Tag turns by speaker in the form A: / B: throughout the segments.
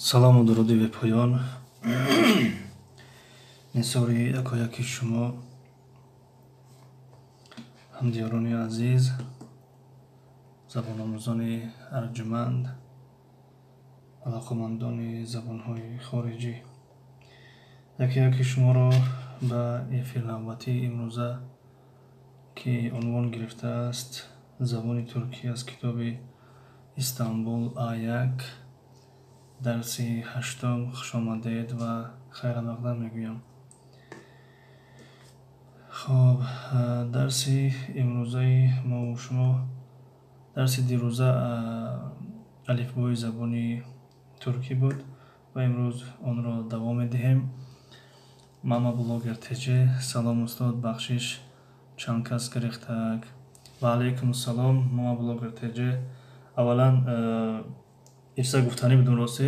A: салому дуруди бе поён нисори якояки шумо ҳамдиёрони азиз, забономӯзони арҷуманд, алоқамандони забонҳои хориҷӣ, яке шуморо ба эфир навбатии имрӯза ки унвон гирифтааст забони туркӣ аз китоби Истанбул А1 дарси 8 хушомадед ва хайрамақдам мегӯям. хоб дарси имрӯзаи мо шумо дарси дирӯза алифбои забони туркӣ буд ва имрӯз онро давом медиҳем. Мама блогер ТЖ. Салом устод бахшиш чанд кас гирифтаак. Ва алайкум салом мама блогер ТЖ. аввалан ичса гуфтанӣ бидун ростӣ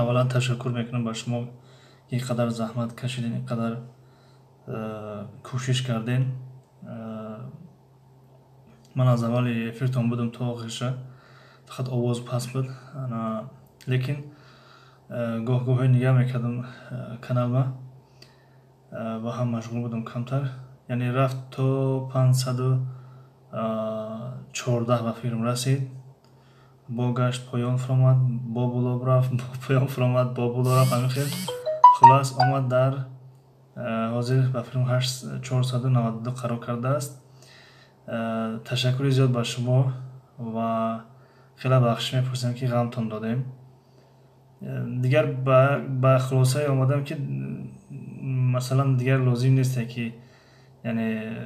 A: аввалан ташаккур мекунам ба шумо ки ин қадар заҳмат кашидин, ин қадар кӯшиш кардем. ман аз аввали эфиртон будам то охирша, фақат овоз паст буд, лекин гоҳ-гоҳе нигоҳ мекардам каналма ва ҳам машғул будам камтар, яъне рафт то 514 ба фикрам расид. бо гашт поён фуромад, бо булоб рафт, бо поён фуромад, бо булоб рафт, ҳамин хел хулос омад дар ҳозир ба фикрам 492 қарор кардааст. ташаккури зиёд ба шумо ва хеле бахшиш мепурсем ки ғамтон додем. дигар ба хулосае омадам ки масалан дигар лозим несте ки яъне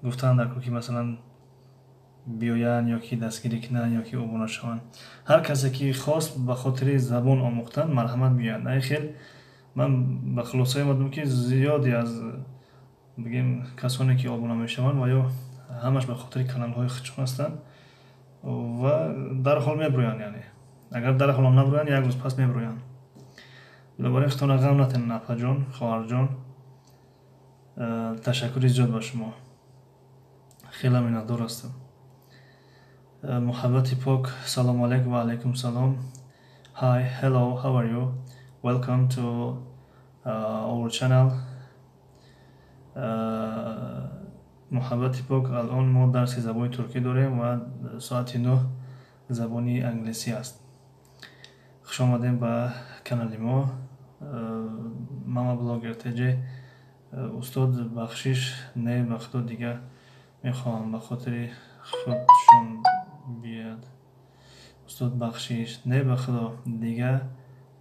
A: гуфтан дар ки масалан биёянд ё ки дастгирӣ кунанд ё ки обуна шаванд. ҳар касе ки хост ба хотири забон омӯхтан марҳамат биёяд. Ай хел ман ба хулосае омадам ки зиёде аз бигем касоне ки обуна мешаванд ва ё ҳамаш ба хотири каналҳои худшон ҳастанд ва дарҳол мебироянд, яъне агар дарҳол набироянд як рӯз пас мебироянд. бинобар ин худтона ғам натенед апаҷон, хоҳарҷон. ташаккури зиёд ба шумо. хеле миннатдор ҳастам. Muhabbati pok. Assalamu alaikum wa alaikum salam. Hi, hello, how are you? Welcome to our channel. Muhabbati pok. الان ما درس زبان ترکی داریم و ساعت 9 زبان انگلیسی است. خوش آمدین به کانال ما. ماما بلاگر تج. استاد بخشش نه به خدا دیگه میخوام به خاطر خودشون بیاد. استاد بخشش نه به خدا دیگه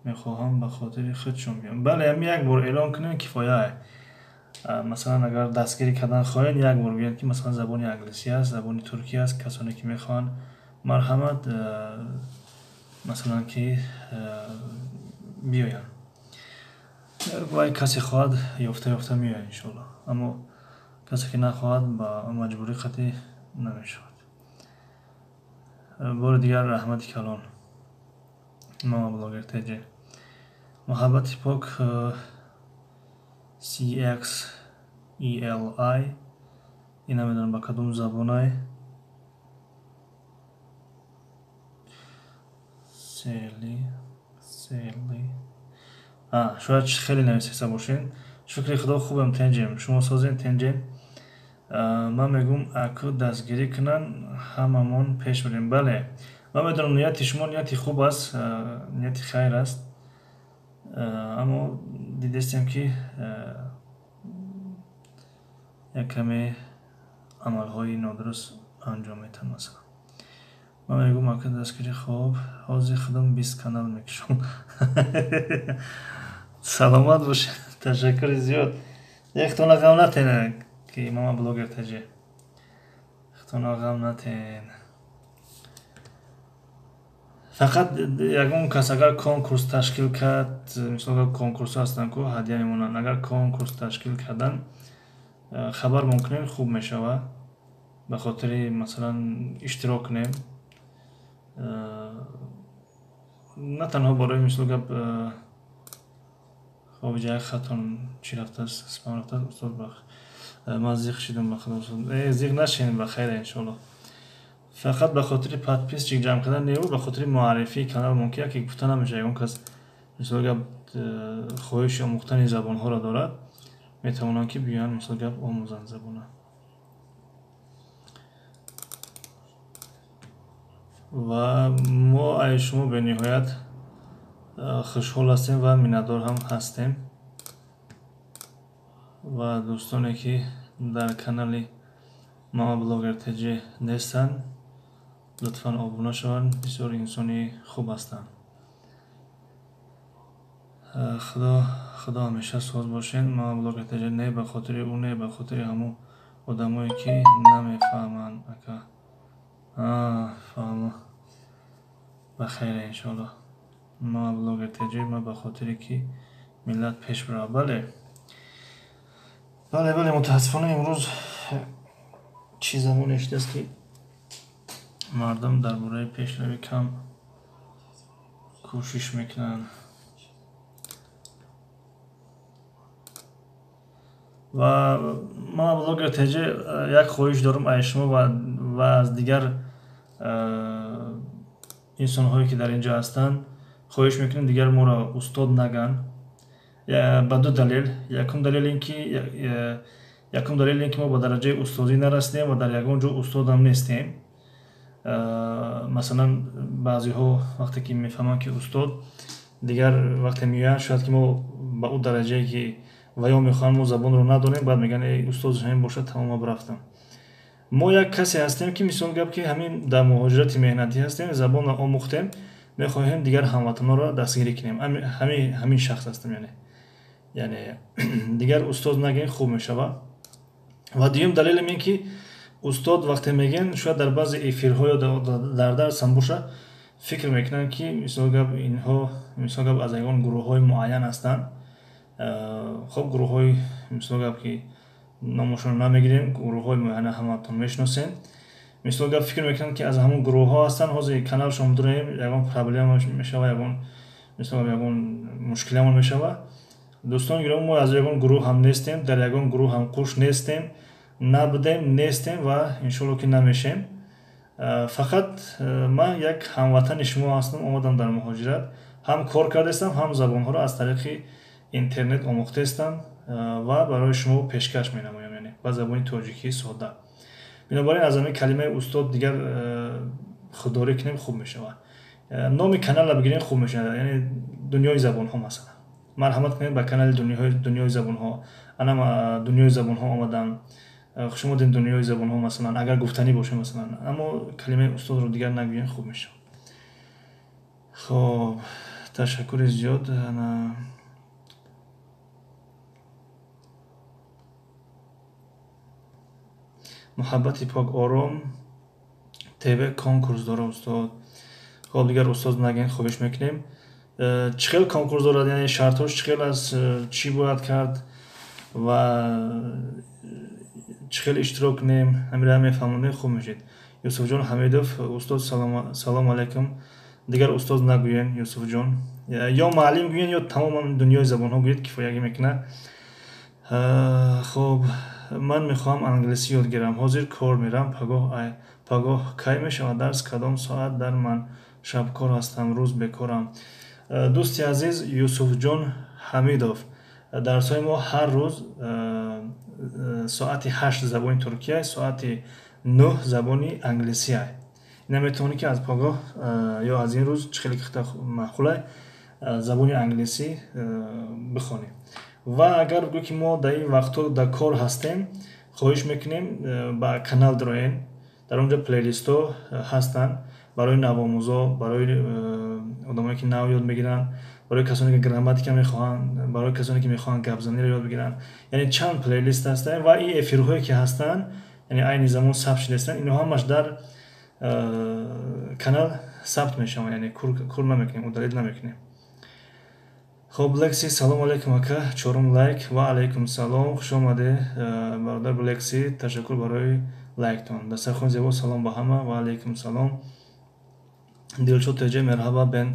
A: میخواهم به خاطر خودشون بیان. بله هم یک بار اعلان کنین کفایه. مثلا اگر دستگیری کردن خواهید یک بار بیان که مثلا زبان انگلیسی است، زبان ترکی است، کسانی که میخوان مرحمت مثلا که بیاین. و کسی خواهد یافته میاد انشالله، اما کسی که نخواهد با مجبوری قطعی نمیشود. بار دیگر رحمت کلان ماما بلاگر تج. محبت پاک CXELI. این نمیدونم با کدوم زبانه. سیلی شاید خیلی نویسیده باشین. شکر خدا خوبم تنجیم. شما سازین تنجیم. من میگم اکو دستگیری کنن هممون پیش بریم. بله من میدونم نیت شما نیت خوب است، نیت خیر است، اما دیدستیم که یک کمی عملهای نادرست انجام میتن. مثلا من میگم اکو دستگیری خوب حاضر خودم 20 کانال میکشم. سلامت باشین. تشکر زیاد. یکتون غم نتین که ماما بلاگر تجه. یکتون غم نتین. فقط یکون کس اگر کنکورس تشکیل کرد، مثلا کنکورس هستن که هدیه میمونن، اگر کنکورس تشکیل کردن خبر ممکنه خوب میشوه به خاطر مثلا اشتراک کنیم. نه تنها برای مثلا خب جای خطون چی رفته است، اسم رفته استاد بخ ما زیغ شدم بخدا زیغ نشین بخیر انشالله. فقط به خاطر پادپیس چیک جمع کردن نیو، به خاطر معرفی کانال ممکنه که گفتن نمیشه اون کس мисол гап хоҳиши омӯхтани забонҳоро дорад, метавонанд ки биёянд мисол гап омӯзанд забона. ва мо ай шумо бениҳоят хушҳол ҳастем ва миннатдор ҳам ҳастем. ва дӯстоне ки дар канали Mama Blogger TG нестанд, лутфан обуна шаванд. Бисёр инсони хуб ҳастанд. худо ҳамеша соз бошед. Mama Blogger TG не ба хотири ӯ, не ба хотири ҳамон одамое ки намефаҳманд. ака фаҳма ба хайре иншоалло. Mama Blogger TG ма ба хотире ки миллат пеш барад. бале мутаассифона имрӯз чӣ замоне шудааст ки мардум дар бораи пешравӣ кам кӯшиш мекунанд. ва Mama Blogger TG як хоҳиш дорам аз шумо ва аз дигар инсонҳое ки дар инҷо ҳастанд. хоҳиш мекунем дигар моро устод наганд ба ду далел. Якум далел ин ки мо ба дараҷаи устозӣ нарасидем ва дар ягон ҷо устодам нестем. масалан баъзеҳо вақте ки мефаҳманд ки устод дигар вақте меоянд, шояд ки мо ба ӯ дараҷае ки ваё мехоҳанд мо забонро надонем, баъд мегӯянд устодаш ҳамин бошад, тамоман рафтам. мо як касе ҳастем ки мисол гап ки ҳамин дар муҳоҷирати меҳнатӣ ҳастем, забонро омӯхтем, мехоҳем дигар ҳамватанонро дастгирӣ кунем. ҳамин шахс ҳастам. яъне дигар устод нагӯем, хуб мешавад. ва дуюм далелам ин ки устод вақте мегӯянд, шояд дар баъзе эфирҳо ё дар дарсам боша, фикр мекунанд ки мисол гап инҳо аз ягон гурӯҳҳои муайян ҳастанд. хуб гурӯҳҳои мисол гап ки номошонро намегирем, гурӯҳҳои муайяна ҳаматон мешиносем. мисол гап фикр мекунанд ки аз ҳамон гурӯҳҳо ҳастанд, ҳозир каналшон дурем, ягон проблема мешавад, ягон мушкиламон мешавад. дӯстони гироми, мо аз ягон гурӯҳ ҳам нестем, дар ягон гурӯҳ ҳам қуш нестем, набудем, нестем ва иншоалло ки намешем. фақат ман як ҳамватани шумо ҳастам, омадам дар муҳоҷират, ҳам кор кардастам, ҳам забонҳоро аз тариқи интернет омӯхтастам ва барои шумо пешкаш менамоям, ба забони тоҷикии сода. бинобар ин аз ҳамин калимаи устод дигар худдорӣ кунем, хуб мешавад. номи каналро бигирем, хуб мешавад. дунёи забонҳо масалан марҳамат кунед ба канали дунёи забонҳо. анам дунёи забонҳо омадам, хушомо ден дунёи забонҳо масалан агар гуфтанӣ боше, масалан аммо калимаи устодро дигар нагӯем, хуб мешавад. хоб ташаккури зиёд. муҳаббати пок ором ТВ конкурс дора устод. хоб дигар устод нагӯем, хоҳиш мекунем. чӣ хел конкурс дорад, яъне шартҳош чӣ хел аст, чӣ бояд кард ва чӣ хел иштирок кунем, ҳамира мефаҳмонем, хуб мешед. Юсуфҷон Ҳамидов: устод салом алайкум. дигар устод нагӯем Юсуфҷон, ё маълим гӯен ё тамоман дунёи забонҳо гӯед, кифоягӣ мекунад. хоб ман мехоҳам англисӣ ёд гирам, ҳозир кор мерам, пагоҳ кай мешавад дарс, кадом соат? Дар ман шабкор ҳастам, рӯз бекорам. дӯсти азиз Юсуфҷон Ҳамидов, дарсҳои мо ҳар рӯз соати 8 забони туркия, соати 9 забони англисия. ина метавонӣ ки аз пагоҳ ё аз ин рӯз чӣ хеле хита маъқулай забони англисӣ бихонем. ва агар бигӯ ки мо дар ин вақтҳо дар кор ҳастем, хоҳиш мекунем ба канал дроен. дар он ҷо плейлистҳо ҳастанд барои навомӯзо, барои одамое ки нав ёд мегиранд, барои касоне ки грамматика мехоҳанд, барои касоне ки мехоҳанд гапзаниро ёд бигиранд. яъне чанд плейлист ҳастанд ва ин эфирҳое ки ҳастанд, яъне айни замон сабт шудастанд, инҳо ҳамаш дар канал сабт мешаванд, яъне кур намекунем, удалид намекунем. хоб Лекси: салом алайкум ака, 4 лайк. ва алайкум салом, хуш омаде бародар Лекси, ташаккур барои лайктон. дастархони зебо, салом ба ҳама. ва алайкум салом. Дилшод TG: мерҳаба бен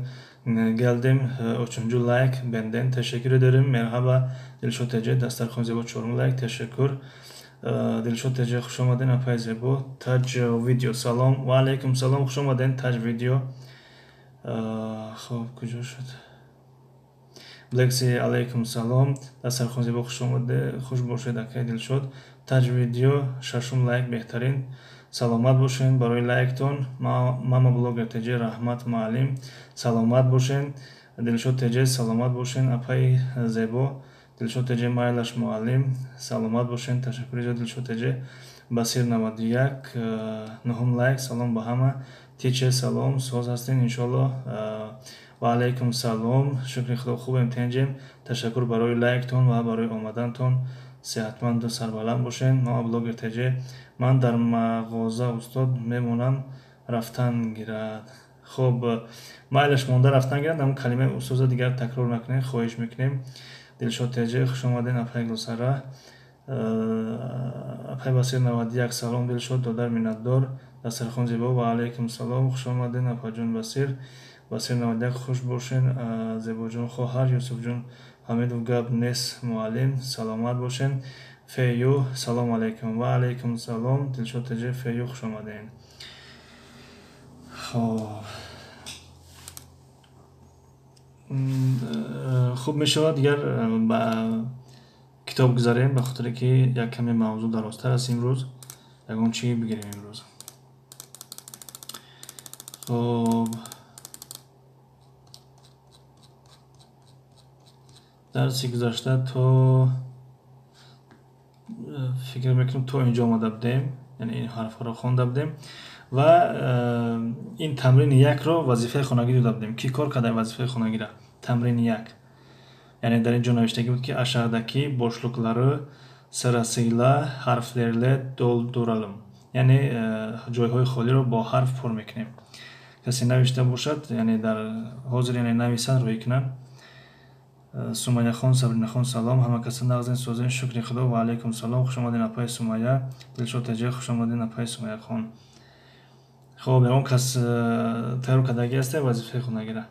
A: geldim, 3. лайк benden teşekkür ederim. Merhaba Dilşod TG, dastархони зебо, 4 лайк, teşekkür. Dilşod TG: хуш омаден апай зебо. Taj video: салом. ва алайкум салом, хуш омаден Taj video. хоб куҷо шуд? Блекси алейкум салом. Дастархон зебо хуш омаде, хуш бошед акай Дилшод. Таҷ видео шашум лайк беҳтарин. Саломат бошен. Барои лайктон мама блогер теҷе Раҳмат Муаллим саломат бошен. Дилшод теҷе саломат бошен. Апай зебо Дилшод теҷе Майлаш Муаллим саломат бошен. Ташаккури зиёд Дилшод теҷе Басир 91 9 лайк. Салом ба ҳама. Тиче салом, соз ҳастин иншолло. Ва алейкум салом. Шукри худо хубем тенҷем. Ташаккур барои лайктон ва барои омадантон. Сеҳатманду сарбаланд бошен. Мама блогер теҷе. Ман дар мағоза устод мемонам рафтан гирад. Хуб, майлаш монда рафтан гирад. Ам калимаи устоза дигар такрор накунем, хоҳиш мекунем. Дилшод теҷе хуш омадин. Апай Гулсара, апай Басир 91 салом Дилшод, додар миннатдор. Дастархон зебо. Ва алейкум салом. Хуш омадин апаҷон Басир 91 хуш бошен. Зебоҷон хоҳар Юсуфҷон Ҳамидов гап нест Муаллим саломат бошен. Фею салом алейкум. Ва алейкум салом. Дилшод теҷе Фею хуш омадин. хуб мешавад дигар ба китоб гузарем, ба хотире ки як каме мавзӯъ дарозтар аст имрӯз. Ягон чӣ бигирем имрӯз. хуб, дарси гузашта то фикр мекунам то инҷо омада будем, яъне ин ҳарфҳоро хонда будем ва ин тамрини якро вазифаи хонагӣ дода будем. Кӣ кор карда вазифаи хонагиро? Тамрини як, яъне дар инҷо навиштагӣ буд ки ашардагӣ бошлуклары сарасила ҳарфлерле долдуралм, яъне ҷойҳои холиро бо ҳарф пур мекунем. Касе навишта бошад, яъне дар ҳозир яъне нависад рӯй кунад. Сумайяхон Сабринахон салом. Ҳама каса нағзин созин. Шукри худо. Ва алейкум салом. Хуш омадин апай Сумайя. Дилшод теҷе хуш омадин апай Сумайяхон. хуб, ягон кас тайёр кардагӣ ҳастед вазифаи хонагиро?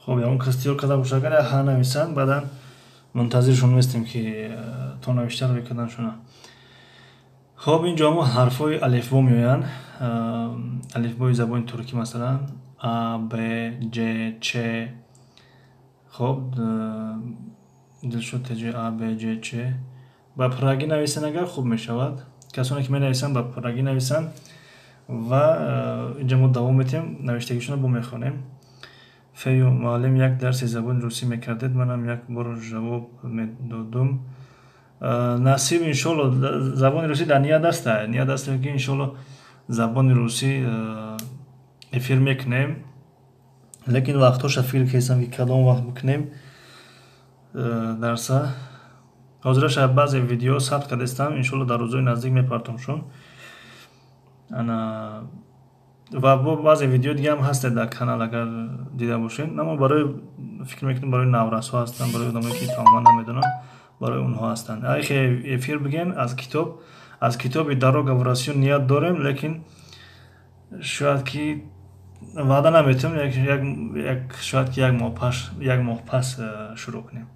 A: хуб, ягон кас тайёр карда боша, агар ҳа нависанд, баъдан мунтазиршон местем ки то навишта рӯй карданшона. хуб, инҷо ҳамо ҳарфҳои алифбо меоянд. алифбои забони туркӣ масалан А, Б, Ж, Ч. хуб, Дилшод теҷе А, Б, Ж, Ч. Ба пуррагӣ нависанд, агар хуб мешавад. Касоне ки менависанд ба пуррагӣ нависанд ва инҷа мо давом метем, навиштагишонро бо мехонем. Фею Муаллим як дарси забони русӣ мекардед, манам як бор ҷавоб медодум. Насиб иншолло забони русӣ дар ният аста. Ният аста ки иншолло забони русӣ эфир мекунем. Лекин вақтҳоша фикр кардам ки кадом вақт бикунем дарса. Ҳозираша баъзе видео сабт кардастам. Иншолло дар рӯзҳои наздик мепартомшон. ва бо баъзе видео дига ҳам ҳастед дар канал, агар дида бошед. Амо барои фикр мекунем барои наврасҳо ҳастанд, барои одамое ки тамоман намедонанд, барои онҳо ҳастанд. Айхе эфир бигем аз китоби Дорога в Россию ният дорем, лекин шояд ки ваъда наметем, шояд ки як моҳ пас шурӯъ кунем.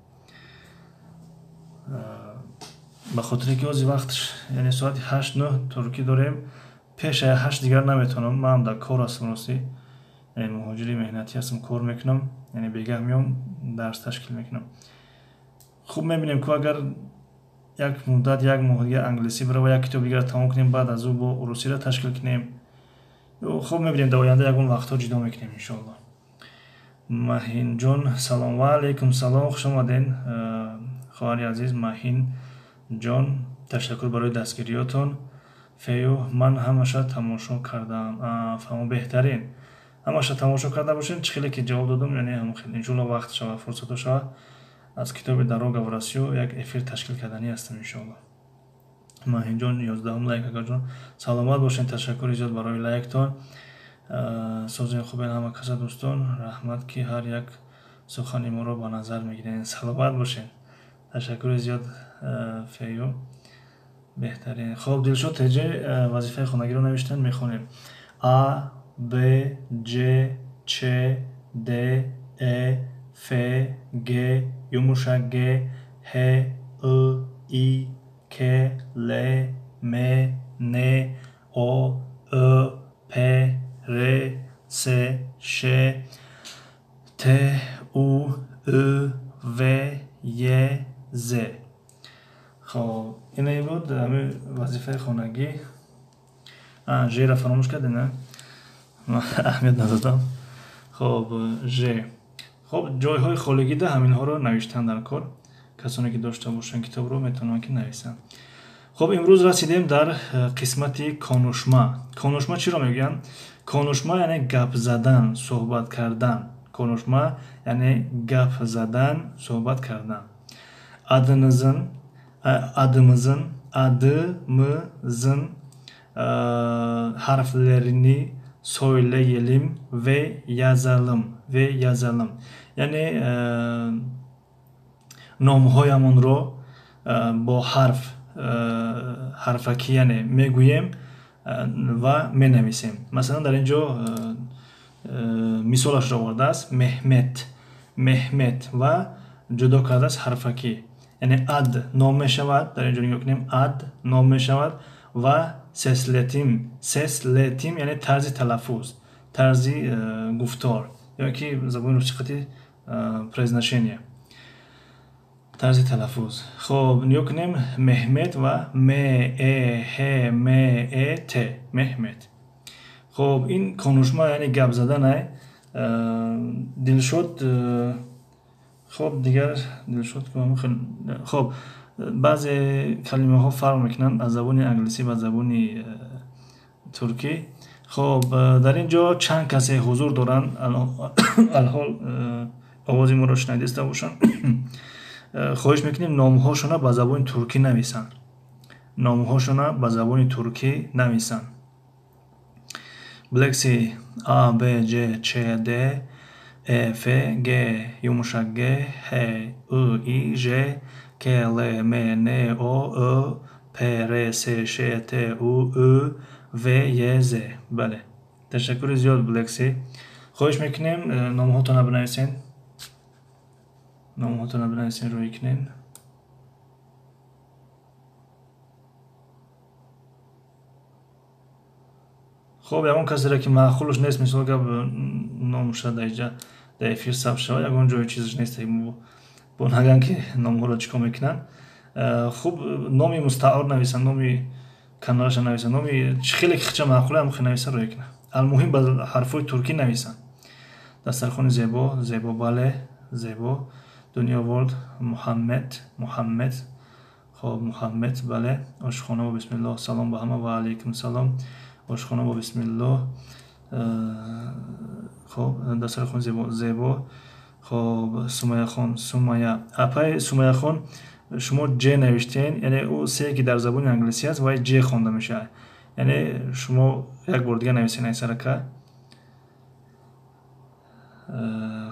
A: ба хотире ки ҳозир вақтш яъне соати 8-9 туркӣ дорем. Пеши 8 дигар наметавонам. Ман ҳам дар кор ҳастам рости. Яъне муҳоҷири меҳнатӣ ҳастам, кор мекунам. Яъне бегаҳ меом, дарс ташкил мекунам. хуб, мебинем ки агар як муддат, як моҳ дигар англисӣ бирава, як китоб дигар тамом кунем, баъд аз ӯ бо русиро ташкил кунем. хуб, мебинем дар оянда ягон вақтҳо ҷудо мекунем иншолло. Маҳинҷон салом. Ва алейкум салом. Хуш омадин хоҳари азиз Маҳинҷон. Ташаккур барои дастгириётон. Фею ман ҳамаша тамошо кардам. Фаҳмо беҳтарин. Ҳамаша тамошо карда бошед. Чӣ хеле ки ҷавоб додам, яъне ҳамо хеле иншолло вақт шава, фурсато шава. Аз китоби Дорога в Россию як эфир ташкил карданӣ ҳастам иншолло. Маҳинҷон 11 лайк агаҷон. Саломат бошед. Ташаккури зиёд барои лайктон. Созин хубен ҳама каса дӯстон. Раҳмат ки ҳар як сухани моро ба назар мегиред. Саломат бошед. Ташаккури зиёд фею беҳтарин. хоб Дилшод теҷи вазифаи хонагиро навиштан мехонем. А Б Ж Ч Д Э Ф Г юмушак Г Х И И К Л М Н О Ö P R S Ş T U Ü V Y Z. خب اینایی بود همه وظیفه خانگی. ژ را فراموش کردی نه؟ اهمیت ندادم. خب ژ. خب جایهای خالگی ده همینها رو نوشتن در کار. کسانی که داشته باشن کتاب رو میتونن که نویسن. خب امروز رسیدیم در قسمت کانوشما. کانوشما چی رو میگن؟ کانوشما یعنی گپ زدن، صحبت کردن. کانوشما یعنی گپ زدن، صحبت کردن. Adımızın harflerini söyleyelim ve yazalım. Yani nomhoyamon ro bo harfaki yani meguyem ve menevisim. Mesela در اینجا مثالش رو آورده است. مهمت و جدا کرده است حرفکی. یعنی اد نام می شود، در اینجا نگاه کنیم اد نام می شود و سسلتیم یعنی طرز تلفظ، طرز گفتار یا که زبان روسیقتی پریزنشینیه، طرز تلفظ. خب نگاه کنیم مهمت و ت مهمت. خب این کنوشما یعنی گپ زدن. دلشد. خب دیگر دلشد که خیلی خب بعضی کلمه ها فرق میکنن از زبان انگلیسی و زبان ترکی. خب در اینجا چند کسی حضور دارن الحال آوازی ما رو شنیده باشن. خواهش میکنیم نام هاشون به زبان ترکی نویسن. Bleksi A B C Ç D E F G yumuşak G H I I J K L M N O Ö P R S Ş T U Ü V Y Z. بله. تشکر زیاد بلکسی. خواهش میکنیم نامهاتون رو بنویسین. روی کنین. خب یکون کسی را که معقولش نیست مثلا که نامش در اینجا در افیر ثبت شود یکون جای چیزش نیست با نگن که نام ها را چیکار میکنن. خب نامی مستعار نویسن، نامی کانالش نویسن، نامی خیلی که معقوله هم خیلی نویسن روی کنن. المهم با حرفای ترکی نویسن. دسترخوان زیبا بله زیبا. دنیا ورد محمد. خب محمد بله. آشخانه و بسم الله سلام به همه و علیکم سلام. آشخانه با بسم الله. خب دسترخوان زیبا. خب سومیا اپای سومیا خان شما ج نوشتین یعنی او سه که در زبان انگلیسی است و ج خوانده میشه. یعنی شما یک بار دیگه نویسین این سرکه.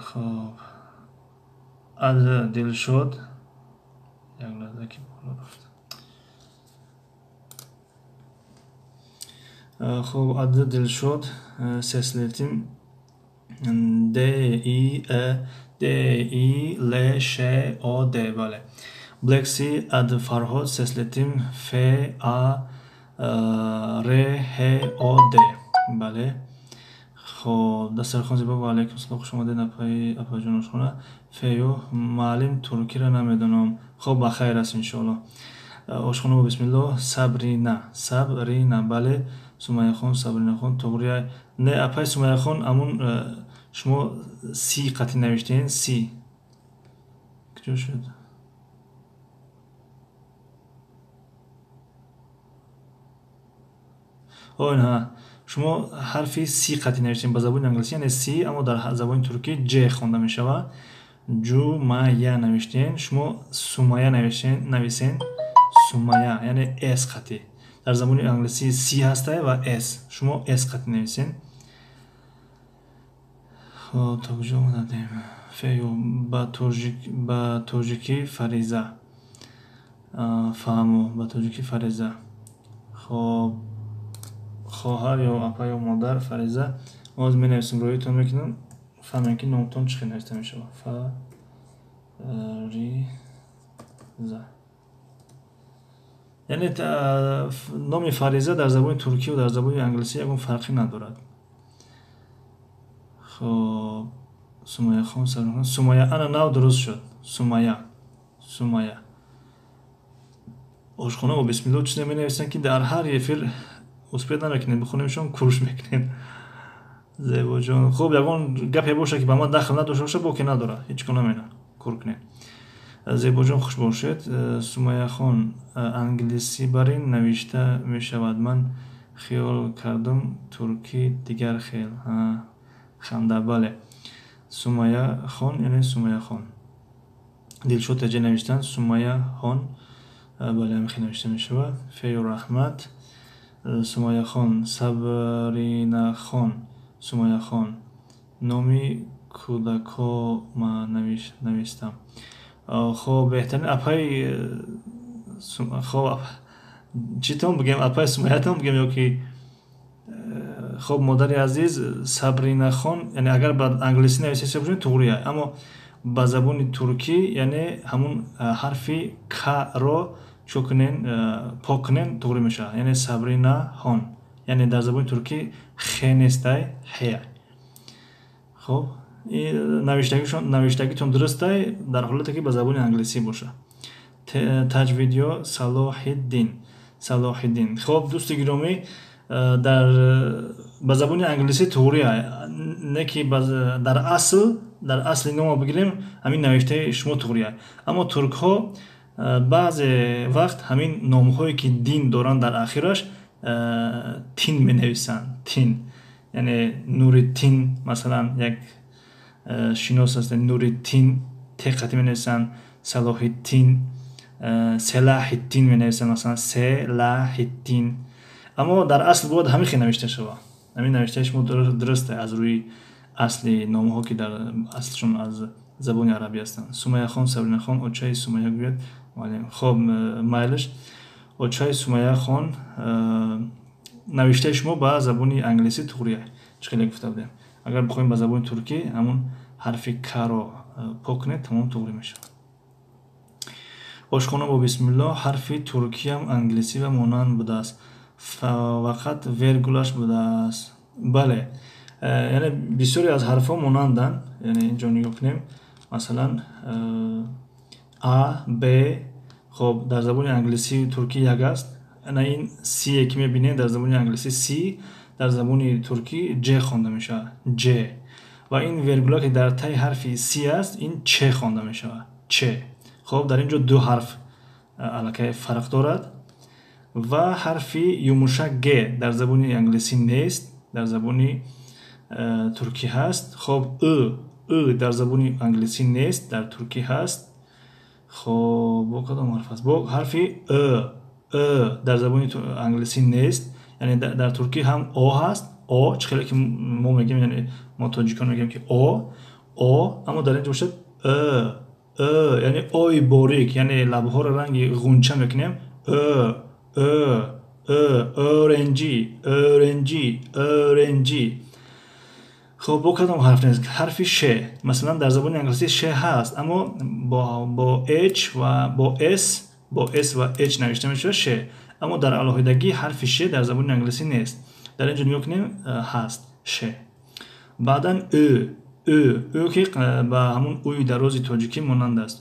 A: خب از دلشد یک لحظه که بالا رفت. خب از دلشد سسلتیم D I L Ş O D بله. Bleksi ad Farhod sesletim F A R H O D بله. خب دسترخوان زیبا و علیکم سلام خوش آمدید اپای جانوش خونه. فیو معلم ترکی را نمیدونم. خب بخیر است انشالله. آشخانه با بسم الله صبرینا بله. سومیا خان صبرینا خان توغریه نه اپای سومیا خان امون شما سی قطعی نوشتین سی کجا شد؟ نه شما حرفی سی قطعی نوشتین با زبان انگلیسی یعنی سی اما در زبان ترکی ج خوانده می شود. جومایا نوشتین شما سومایا نویسین سومایا یعنی اس قطعی. در زبان انگلیسی سی هسته و اس شما اس قطعی نویسین. خب تا کجا اومدیم؟ فیو با ترجیکی فریزه фаҳму ба тоҷики фариза. хоб хоҳар ё апа ё модар фариза оз менависем роҳитон мекунам фаҳмем ки номтон чӣ хел нависта мешавад. Фариза яъне номи фариза дар забони туркӣ ва дар забони англисӣ ягон фарқӣ надорад. хоб Сумаяхон Сабринахон Сумая ана нав дуруст шуд. Сумая ошхона бо бисмиллоҳ чизе менависанд ки дар ҳар ефир успеҳ намекунем бихонемшон курш мекунем. Зебоҷон хуб ягон гапе боша ки ба ман дахл надошта боша боке надорад ҳеҷ кун намена кур кунем. Зебоҷон хуш бошед. Сумаяхон англисӣ бар ин навишта мешавад. Ман хиёл кардам туркӣ дигар хел. Ханда бале. Сумаяхон яъне Сумаяхон. Дилшод таҷа навиштан Сумаяхон бале ҳамин хел навишта мешавад. Фею раҳмат Сумаяхон Сабринахон Сумаяхон номи кӯдако ма навистам. хоб беҳтарин апаи хоб читон бигем апаи Сумаятон бигем ё ки хоб модари азиз Сабринахон яъне агар ба англисӣ нависасе бошад туғрия аммо ба забони туркӣ яъне ҳамун ҳарфи к-ро чӯ кунен пок кунен туғрӣ мешавад яъне Сабринахон яъне дар забони туркӣ х нестай ҳ. хоб навиштагитон дурустай дар ҳолате ки ба забони англисӣ боша. Таҷвидё Салоҳиддин. хоб дӯсти гиромӣ ба забони англисӣ туғрия не ки дар асли номо бигирем ҳамин навиштаи шумо туғрия аммо туркҳо баъзе вақт ҳамин номҳое ки дин доранд дар ахираш тин менависанд. Тин яъне Нуриддин масалан як шинос аст Нуриддин теқати менависанд Салоҳиддин Селаҳиддин менависанд масалан Селаҳиддин аммо дар асл бояд ҳамин хел навишта шавад. ҳамин навиштаи шумо дуруст аз рӯи асли номҳо ки дар аслшон аз забони арабӣ ҳастанд. Сумаяхон Сабринахон очаи Сумая гӯяд муаллим. хоб майлаш очаи Сумаяхон навиштаи шумо ба забони англисӣ туғрия чӣ хеле гуфта будем. агар бихоҳем ба забони туркӣ ҳамун ҳарфи к-ро пок кунед тамом туғрӣ мешавад. ошхона бо бисмиллоҳ ҳарфи туркиям англисӣ ва монанд будааст фақат вергулаш будааст. бале яъне бисёре аз ҳарфҳо монанданд яъне инҷо нигоҳ кунем масалан а б хоб дар забони англисӣ туркӣ як аст ана ин сие ки мебинед дар забони англисӣ си дар забони туркӣ ҷ хонда мешавад ҷ ва ин вергула ки дар таи ҳарфи си аст ин ч хонда мешавад ч. хоб дар ин ҷо ду ҳарф аллакай фарқ дорад ва ҳарфи юмушак г дар забони англисӣ нест дар забони туркӣ ҳаст. хоб дар забони англисӣ нест дар туркӣ ҳаст. хоб бо кадом ҳарф аст бо ҳарфи дар забони англисӣ нест яъне дар туркӣ ҳам о ҳаст о чӣ хеле ки мо мегем яъне мо тоҷикон мегем ки о аммо дар инҷо бошад яъне ои борик яъне лабҳоро ранги ғунча мекунем оренҷи. хоб бо кадом ҳарф нест ҳарфи ш масалан дар забони англисӣ ш ҳаст аммо бо h ва бо s ва h навишта мешавад ш аммо дар алоҳидагӣ ҳарфи ш дар забони англисӣ нест. дар инҷо нигоҳ кунем ҳаст ш. баъдан ӯ ки ба ҳамун ӯи дарози тоҷикӣ монанд аст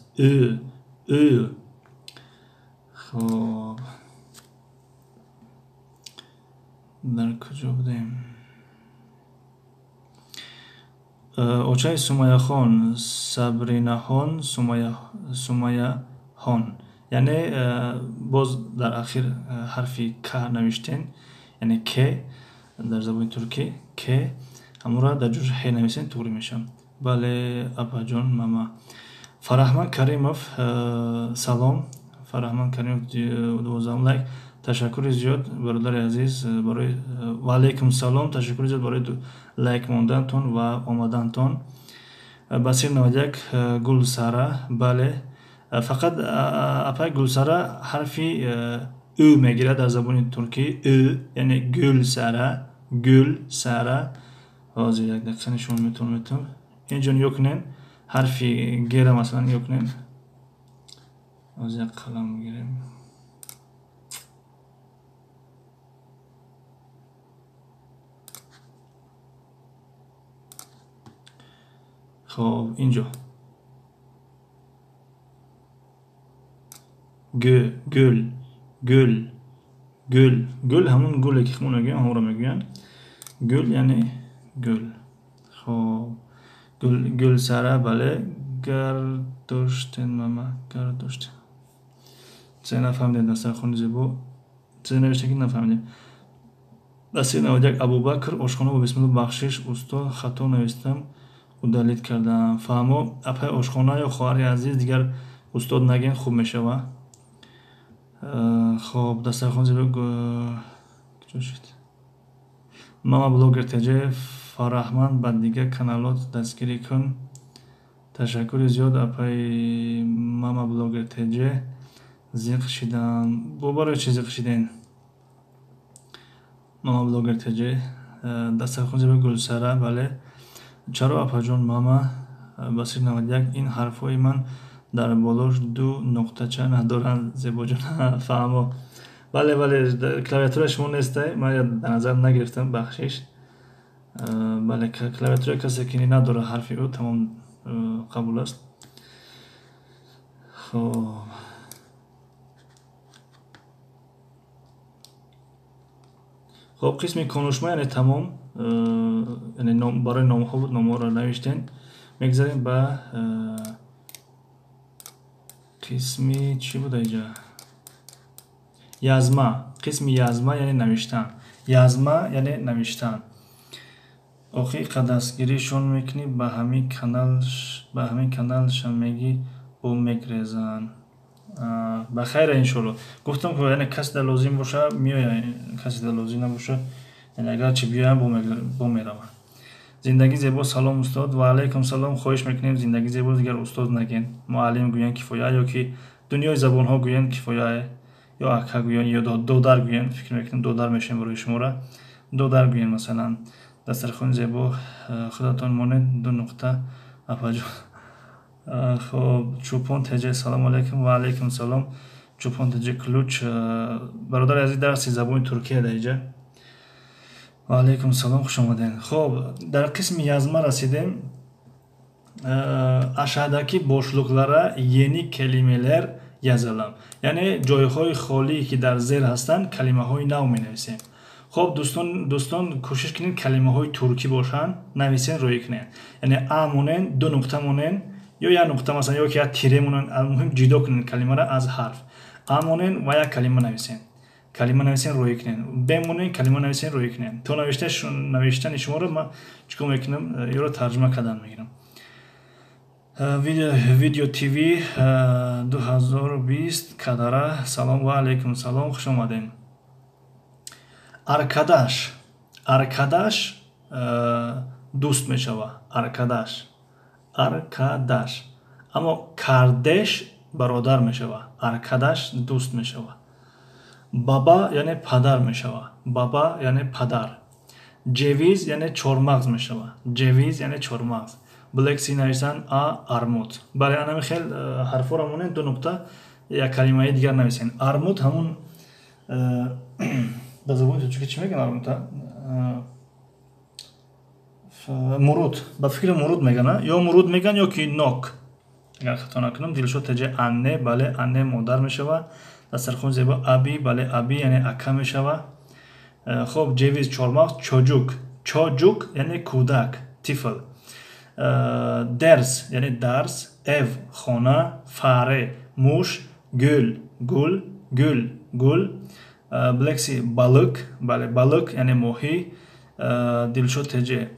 A: хоб дар куҷо будем. очаи Сумаяхон Сабринахон Сумаяхон яъне боз дар ахир ҳарфи к навиштен яъне к дар забони туркӣ к ҳамонро дар ҷои ҳ нависен туғрӣ мешавад. бале апаҷон мама. Фараҳман Каримов салом. Фараҳман Каримов 12 лайк. ташаккури зиёд бародари азиз барои ва алайкум салом. ташаккури зиёд барои лайк мондантон ва омадантон. Басир 91 Гулсара бале фақат апай гулсара ҳарфи ӯ мегирад дар забони туркӣ. ӯ яъне гулсара, гулсара. ҳозир як дақиқа нишон метавонам. инҷо нигоҳ кунед, ҳарфи гера масалан нигоҳ кунед. ҳозир як қалам мегирем. хоб инҷо гул, гул, гул, гул ҳамон гуле ки худмон мегӯям, ҳамонро мегӯянд. гул яъне гул. хоб гулсара, бале. гардоштен мама, гардоштен. چه نفهمیدم دسترخوان زیبا چه نوشته که نفهمیدم. دستی 91 ابوبکر آشخانه با بسم الله بخشش استاد خطا نوشتم و دلیت کردم. فهمو اپای آشخانه یا خواهر عزیز دیگر استاد نگین خوب میشه و خب دسترخوان زیبا کجا شد؟ ماما بلاگر تجه فرحمند بعد دیگه کانالات دستگیری کن. تشکر زیاد اپای ماما بلاگر تجه. زیق شدن بابارو چی زیق شدین ماما بلاگر تجه دسترخوان زیبا گلسره. بله چرا اپا جون ماما بسیر 91 این حرفای من در بالاش 2 نقطه‌چه ندارن زیبا جون فهمو. بله کلاویاتور شما نیسته، من در نظر نگرفتم بخشش. بله کلاویاتور کسی که نداره حرفی او تمام قبول است. خب خب قسمی کنشما یعنی تمام، یعنی برای نام‌ها بود، نام‌ها را نوشتین. میگذاریم به قسمی چی بود اینجا؟ یازما. قسمی یازما یعنی نوشتن. یازما یعنی نوشتن. آخی دستگیریشون میکنی به همین کانالشون میگی با میگریزن. بخیر انشالله. گفتم که یعنی کسی در لازم باشه میای، کسی در لازم نباشه یعنی اگر چی بیایم با میرم. زندگی زیبا. سلام استاد. و علیکم سلام. خواهش میکنیم زندگی زیبا دیگر استاد نگین. معلم گوین کفایه یا که دنیای زبان ها گوین کفایه یا اکا گوین یا دودر گوین. فکر میکنم دودر میشیم برای شما را. دودر گوین مثلا. دسترخوان زیبا خداتون مانند 2 نقطه افاجو. خب چوپان تجه. سلام علیکم. و علیکم سلام. چوپان تجه کلوچ برادر عزیز درسی زبان ترکیه دیجا. و علیکم سلام، خوش آمدین. خب در قسم یازما رسیدیم. اشهداکی boşluklara yeni kelimeler yazalım. Yani جایهای خالی که در زیر هستند کلمه های نو می نویسیم. خب دوستان کوشش کنین کلمه های ترکی باشن، نویسین روی کنین. یعنی ا مونن 2 نقطه مونن یا یک نقطه مثلا یا که تیره مونن. المهم جدا کنین کلمه را از حرف. ا مونن و یک کلمه نویسین. کلمه نویسین روی کنین. ب مونن کلمه نویسین روی کنین. تو نوشتن شما رو ما چیکار میکنم یا رو ترجمه کردن میگیرم. ویدیو تیوی 2020 کادره. سلام و علیکم سلام، خوش آمدین. arkadaş dost میشوه. arkadaş اما kardeş برادر میشوه. arkadaş dost میشوه. baba یعنی پدر میشوه. baba یعنی پدر. ceviz یعنی چهارمغز میشوه. ceviz یعنی چهارمغز. بلکسی نویسن armut. برای انم خیلی حرفا را مونن 2 نقطه یک کلمه دیگر نویسین. armut همون در زبان ترکی چی میگن armut'a؟ مرود. با فکر مرود میگن یا مرود میگن یا که نوک. اگر خطا نکنم دلشو تجه anne. بله anne مادر میشوه. دسترخوان زیبا abi. بله abi یعنی اکا میشوه. خب ceviz چهارمغز. çocuk یعنی کودک، طفل. ders یعنی درس. ev خانه. fare موش. gül. بلکسی balık. بله balık یعنی ماهی. دلشو تجه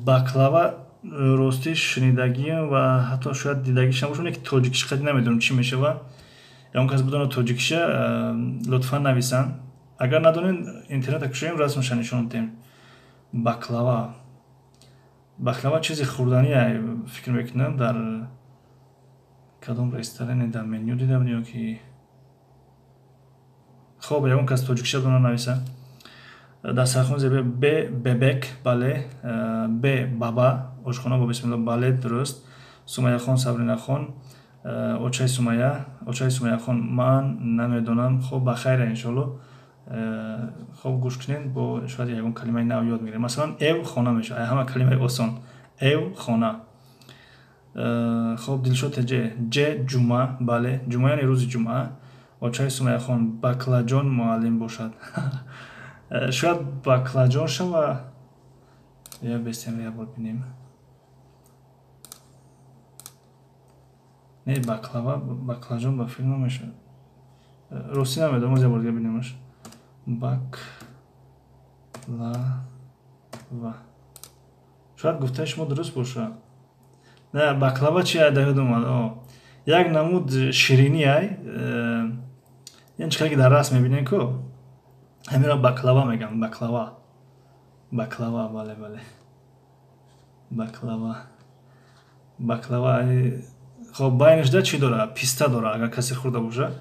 A: baklava راستی شنیدگیم و حتی شاید دیدگیش هم باشونه که تاجیکیش خیلی نمیدونم چی میشه و یا اون کسی بدونه تاجیکیش لطفا نویسن. اگر ندونین اینترنت کشیم رسمش نشون میدیم. baklava баклава чизи хурдание фикр мекунам. Дар кадом ресторане дар меню дидам ёки хоб ягон кас тоҷикиша дона нависа. Дастархон зебе б бебек бале, б баба ошхона бо бисмилла бале дуруст. Сумаяхон Сабринахон, очай Сумаяхон ман намедонам. Хоб бахайра иншолло. хоб гӯш кунед бо шояд ягон калимаи нав ёд мегирем. Масалан эв хона мешавад. Ҳама калимаи осон. Эв хона. хоб Дилшод теҷе ҷ ҷумъа бале. Ҷумъа яъне рӯзи ҷумъа. очай Сумаяхон баклаҷон муаллим бошад. шояд баклаҷон шава. я бестем я бор бинем. не баклава баклаҷон ба филм намешавад. рости намедонам. оз я бор дига бинемаш. баклава. шояд гуфтаи шумо дуруст бошад. не баклава чи ай даёд омад. як намуд ширинияй ин чиқаре ки дар расм мебинем ку ҳамира баклава мегам. баклава бале бале баклава. хоб байнашда чӣ дора? писта дора. агар касе хӯрда боша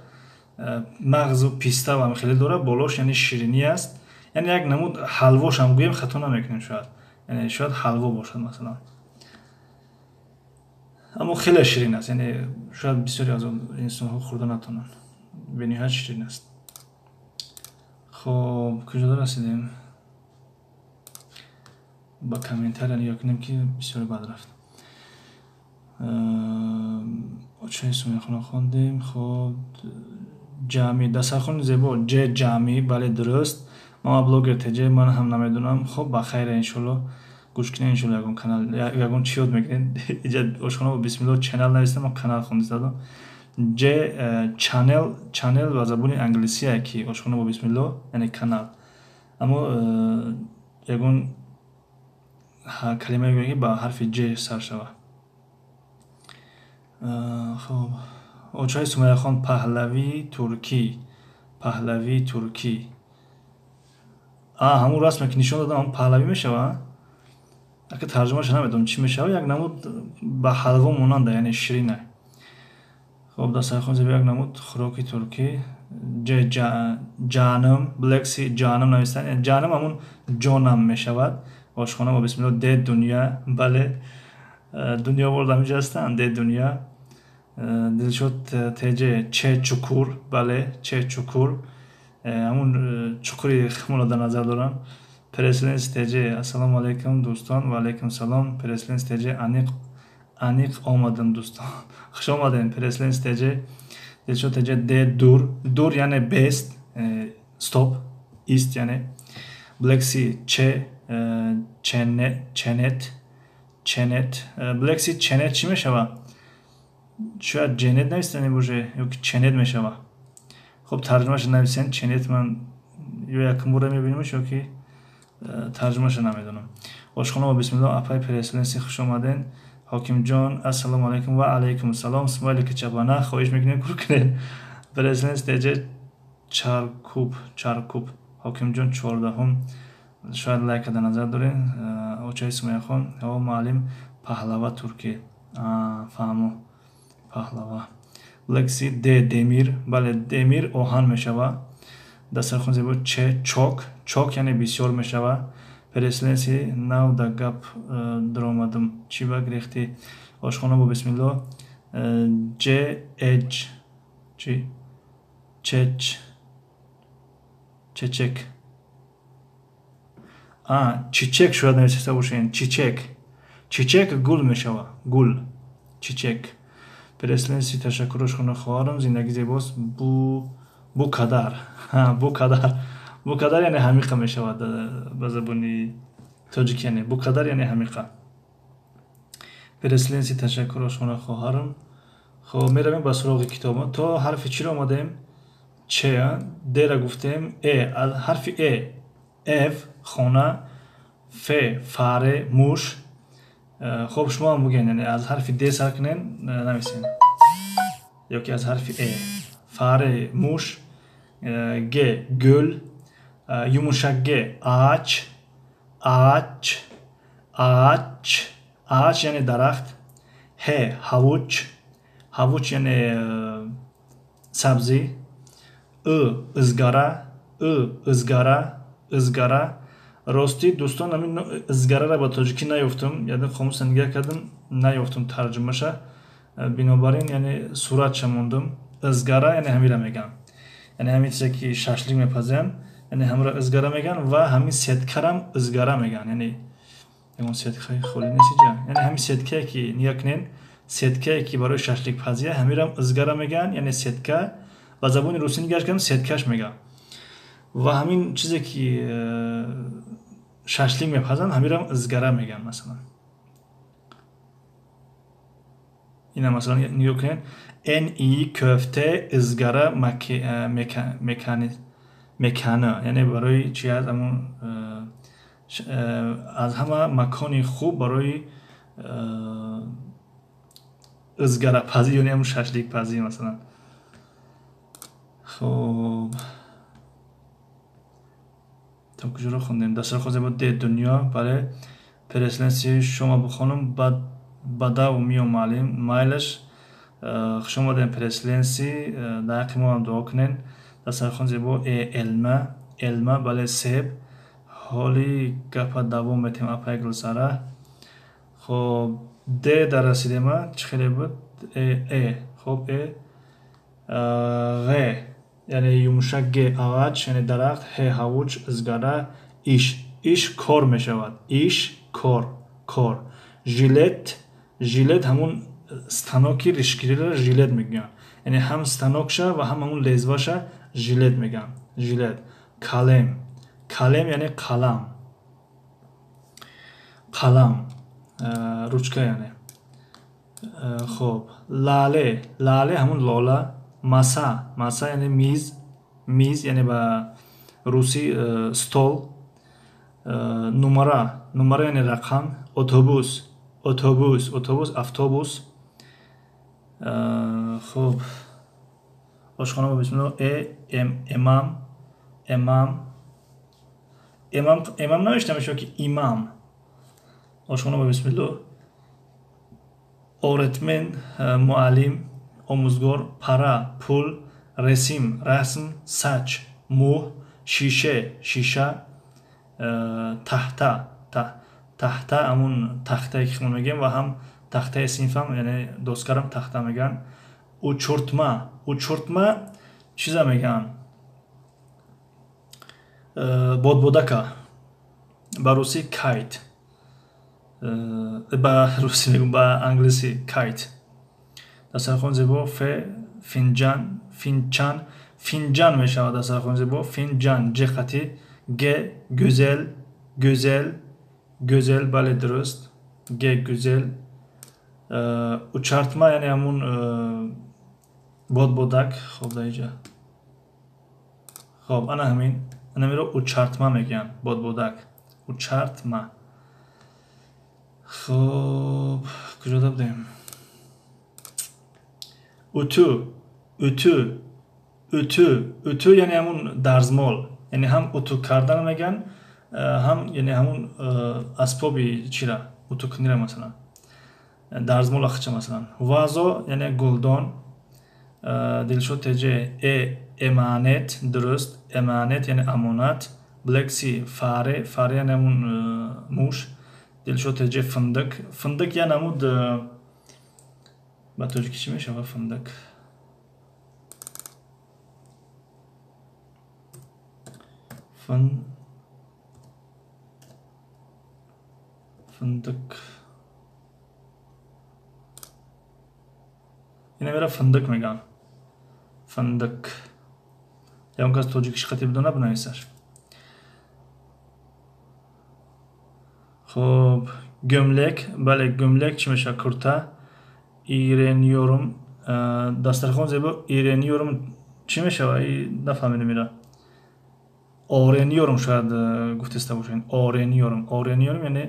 A: мағзу писта ва хеле дора. болош яъне ширинӣ аст. яъне як намуд ҳалвошам гӯем хато намекунем. шояд ҳалво бошад масалан. аммо хеле ширин аст. яъне шояд бисёре аз инсонҳо хӯрда натонанд. бениҳоят ширин аст. хоб куҷода расидем? ба комментария нигоҳ кунем ки бисёре бад рафт. очаи Сумаяхонро хондем. хоб ҷамъи дастархони зебо ҷ ҷамъи бале дуруст. мама блогер теҷе ман ҳам намедонам. хоб бахайра иншолло гӯш кунед. иншолло ягон канал ягон чӣ ёд мегиред. иҷа ошхона бо бисмилло ченал навистам. мо канал хондидадам. ҷ чанел ба забони англисие ки ошхона бо бисмилло яъне канал. аммо ягон калимае гӯем ки ба ҳарфи ҷ сар шава. хоб очаи Сумаяхон паҳлавии туркӣ. ҳамун расме ки нишон дадам ҳамун паҳлавӣ мешава. ака тарҷумаша намедонам чӣ мешава. як намуд ба ҳалво монанда яъне ширина. хоб дастархон зебо як намуд хӯроки туркӣ. ҷаным блекси ҷаным навистан. ҷаным ҳамун ҷонам мешавад. ошхона бо бисмилло де дунё бале. дунё бордам иҷа ҳастанд. де дунё. Дилшод теҷе че чукур бале. че чукур ҳамун чуқури хмуро дар назар дорам. пресленс теҷе ассалому алайкум дӯстон. ва алайкум салом. пресленс теҷе аниқ омадам дӯстон. хуш омадем. пресленс теҷе Дилшод теҷе де дур яъне бест стоп ист яъне. блекси че ченет блекси ченет чӣ мешава? шояд ҷенет навистане боже ёки ченет мешава. хоб тарҷумаша нависен. ченет ман ё якум бора мебинемаш ёки тарҷумаша намедонам. ошхона бо бисмилло апай пресленси хуш омаден. ҳокимҷон ассалому алайкум. ва алайкум салом. смайлики чапана хоҳиш мекунем кур кунед. пресленс теҷе чаркуб. ҳокимҷон 14 шояд лайка дар назар дорен. очаи Сумаяхон муаллим паҳлава туркӣ. фаҳмо паҳлава. лекси де демир бале демир оҳан мешава. дастархон зебо че чок яъне бисёр мешава. пресленси нав да гап даромадам чӣ ба гирехтӣ. ошхона бо бисмилло ҷ эҷ чӣ чечек чичек шояд нависта бошен. чичек гул мешава. гул чичек. пресленси ташаккур ошхона хоҳарам. зиндагӣ зебост. букадар букадар яъне ҳамиқа мешавад ба забони тоҷикӣ. яъне букадар яъне ҳамиқа. пресленси ташаккур ошхона хоҳарам. хоб меравем ба суроғи китобо. то ҳарфи чиро омадем? че дера гуфтем. ҳарфи эв хона. фе фаре муш. хоб шумо ҳам бугем яъне аз ҳарфи д сар кунен нависем ёки аз ҳарфи фаре муш. г гӯл. юмушак г ач ağaç, ağaç yani darахт. He, havuç, havuç yani sabzi. Izgara, ızgara, ızgara. Рости дӯстон ҳамин изгараро ба тоҷикӣ наёфтум, яъне қомуса нигоҳ кардам, наёфтум тарҷумаша. Бинобар ин яъне суратша мондум. Изгара яъне ҳаминро мегӯям. Яъне ҳамин чизе ки шашлик мепазем, яъне ҳаминро изгара мегӯям ва ҳамин сеткарам изгара мегӯям. Яъне ягон сеткаи холӣ нест инҷа. Яъне ҳамин сеткае ки нигоҳ кунед, сеткае ки барои шашликпазӣ, ҳаминрам изгара мегӯям, яъне сетка. Ба забони русӣ нигоҳ кардам, сеткаш мегӯям. Ва ҳамин чизе ки шашлик мепазанд, ҳаминрам изгара мегӯям. Масалан ина масалан нигоҳ кунед, эн ии köfte ызгара мекана, яъне барои чи аст ҳамон аз ҳама макони хуб барои ызгарапазӣ, яъне ҳамон шашликпазӣ масалан. Хуб, то куҷоро хондем? Дастархон зебо де дунё. Бале, переселенцияи шумо бихонам бада ва миомалем. Майлаш, хуш омадем переселенси. Дар ҳаққи мо ҳам дуо кунед. Дастархон зебо элма, элма, бале себ. Ҳоли гапа давом метем апа як рӯзара. Хуб, де дар расидема. Чӣ хеле буд? Хуб, ғ, яъне юмушак г, ağaç, яъне дарахт. Ҳ, ҳавуч, изгара. Иш, иш кор мешавад. Иш кор, кор. Жилет, жилет ҳамун станоки ришгириро жилет мегӯям. Яъне ҳам станокша ва ҳам ҳамун лезваша жилет мегӯям. Жилет. Калем, калем яъне қалам. Қалам, ручка яъне. Хуб, лале, лале ҳамун лола. Маса, маса яъне миз, миз яъне ба русӣ стол. Нумара, нумара яъне рақам. Отобус, отобус, отобус, автобус. Хуб, ошхона бо бисмилло. Эмам, эмам. Эмам навишта мешавад ки имам. Ошхона бо бисмилло. Оретмен, муаллим, омӯзгор. Пара, пул. Ресим, расм. Сач, мӯҳ. Шише, шиша. Таҳта, таҳта ҳамун тахтае ки мо мегӯем ва ҳам тахтаи синфам, яъне доскарам тахта мегӯям. Учуртма, учуртма чиза мегӯям? Бодбодака. Ба русӣ кайт. Ба русӣ мегӯям, ба англисӣ кайт. Дастархон зебо. Финҷан, финчан. Финҷан мешавад дастархон зебо. Финҷан, ҷ қатӣ. Г, гӯзел, гӯзел, гӯзел, бале дуруст. Г, гӯзел. Учартма яъне ҳамун бодбодак. Хуб, дар инҷа. Хуб, ана ҳамин. Инамиро учартма мегӯям. Бодбодак. Учартма. Хуб, куҷода будем? Уту, уту, уту, уту яъне ҳамун дарзмол. Яъне ҳам уту кардан мегӯям, ҳам яъне ҳамун асбоби чира, утукунира масалан. Дарзмола хича масалан. Вазо яъне гулдон. Дилшод теҷе. Эманет, дуруст. Эманет яъне амонат. Блекси, фаре, фаре яъне ҳамун муш. Дилшод теҷе. Финдик, финдик яъне ҳамуд ба тоҷикӣ чӣ мешавад финдик? Финдик. Инамиро финдик мегӯям. Финдик. Ягон кас тоҷикиш хати бидона бинависаш. Хуб, гӯмлек, бале гӯмлек чӣ мешавад? Курта. Ирениёрум. Дастархон зебо. Ирениёрум чӣ мешавад? Нафаҳмидам ира. Орениёрум шояд гуфтиста бошед. Орениёрум, орениёрум яъне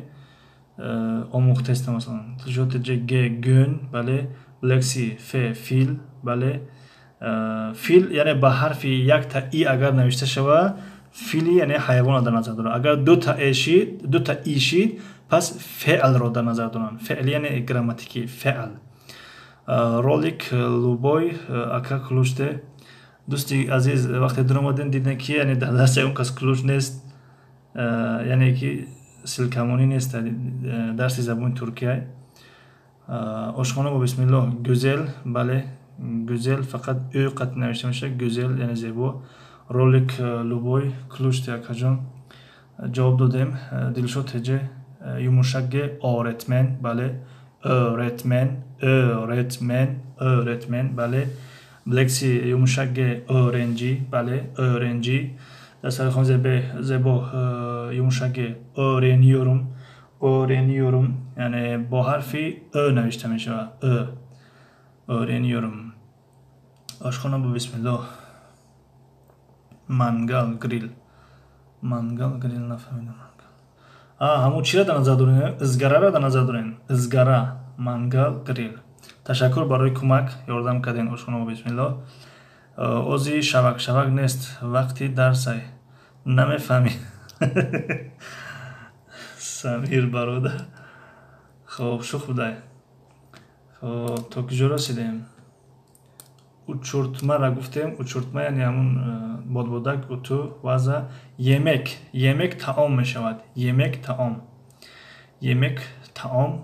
A: омӯхтеста масалан. Тиҷоти ҷ, г, гӯн, бале. Лекси, ф, фил, бале. Фил яъне ба ҳарфи як та и агар навишта шавад, фили яъне ҳайвонро дар назар дорад. Агар дута ишид, пас феълро дар назар доранд. Феъл яъне грамматикӣ феъл. Ролик лубой ака клуште. Дӯсти азиз, вақте дар омадем дидем ки яъне дар даст ягон кас клуш нест, яъне ки силкамонӣ нест дарси забони туркия. Ошхона бо бисмиллоҳ гӯзел, бале гӯзел, фақат ӯ қат навишта мешавад. Гӯзел яъне зебо. Ролик лубой клуште акаҷон. Ҷавоб додем. Дилшод ҳеҷе юмушаге оретмен, бале öğretmen, бале блекси юмушаге öğrenci, бале öğrenci. Дастархон зебо юмушаге öğreniyorum, яъне бо ҳарфи ӯ навишта мешавад. öğreniyorum. Ошхона бо бисмиллоҳ мангал грил нафаҳмидам. ҳамун чиро дар назар дорем? Изгараро дар назар дорем. Изгара, мангал, грил. Ташаккур барои кӯмак, ёрдам кардем. Ошхона бо бисмиллоҳ. Ози шавак нест, вақти дарсай. Намефаҳмӣ. Самир бародар. Хоб, шух будай. Хоб, то куҷо расидем? Учуртмаро гуфтем. Учуртма яъне ҳамун бодбодак, уту, ваза. Емек таом мешавад. Емек таом